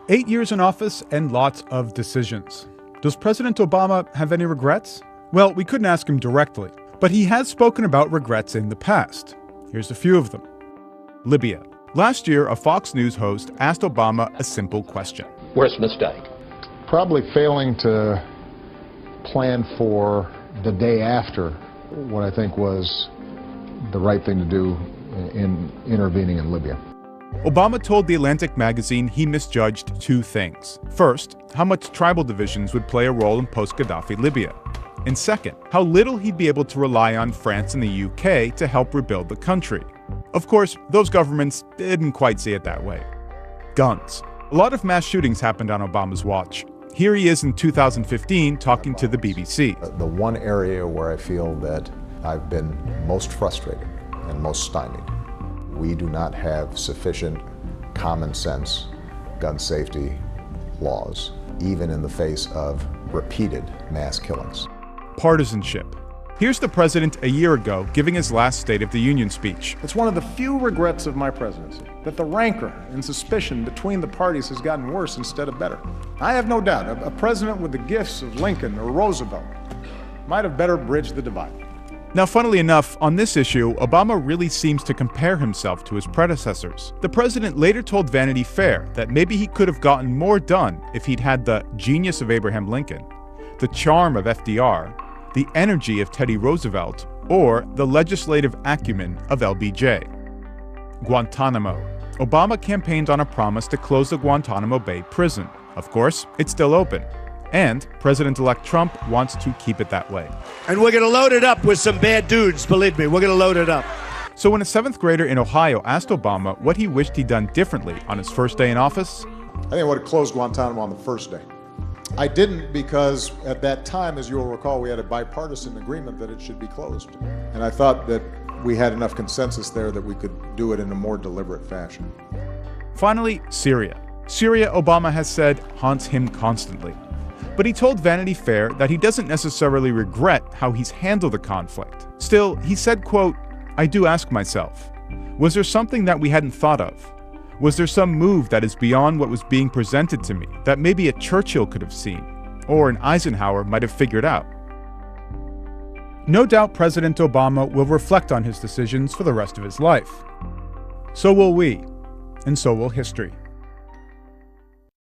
8 years in office and lots of decisions. Does President Obama have any regrets? Well, we couldn't ask him directly, but he has spoken about regrets in the past. Here's a few of them. Libya. Last year, a Fox News host asked Obama a simple question. Worst mistake? Probably failing to plan for the day after what I think was the right thing to do in intervening in Libya. Obama told The Atlantic magazine he misjudged two things. First, how much tribal divisions would play a role in post-Gaddafi Libya. And second, how little he'd be able to rely on France and the UK to help rebuild the country. Of course, those governments didn't quite see it that way. Guns. A lot of mass shootings happened on Obama's watch. Here he is in 2015 talking to the BBC. The one area where I feel that I've been most frustrated and most stymied. We do not have sufficient common sense gun safety laws, even in the face of repeated mass killings. Partisanship. Here's the president a year ago giving his last State of the Union speech. It's one of the few regrets of my presidency that the rancor and suspicion between the parties has gotten worse instead of better. I have no doubt a president with the gifts of Lincoln or Roosevelt might have better bridged the divide. Now, funnily enough, on this issue, Obama really seems to compare himself to his predecessors. The president later told Vanity Fair that maybe he could have gotten more done if he'd had the genius of Abraham Lincoln, the charm of FDR, the energy of Teddy Roosevelt, or the legislative acumen of LBJ. Guantanamo. Obama campaigned on a promise to close the Guantanamo Bay prison. Of course, it's still open. And President-elect Trump wants to keep it that way. And we're going to load it up with some bad dudes, believe me, we're going to load it up. So when a 7th grader in Ohio asked Obama what he wished he'd done differently on his first day in office, I think I would have closed Guantanamo on the first day. I didn't because at that time, as you'll recall, we had a bipartisan agreement that it should be closed. And I thought that we had enough consensus there that we could do it in a more deliberate fashion. Finally, Syria. Syria, Obama has said, haunts him constantly. But he told Vanity Fair that he doesn't necessarily regret how he's handled the conflict. Still, he said, quote, "I do ask myself, was there something that we hadn't thought of? Was there some move that is beyond what was being presented to me that maybe a Churchill could have seen, or an Eisenhower might have figured out?" No doubt President Obama will reflect on his decisions for the rest of his life. So will we, and so will history.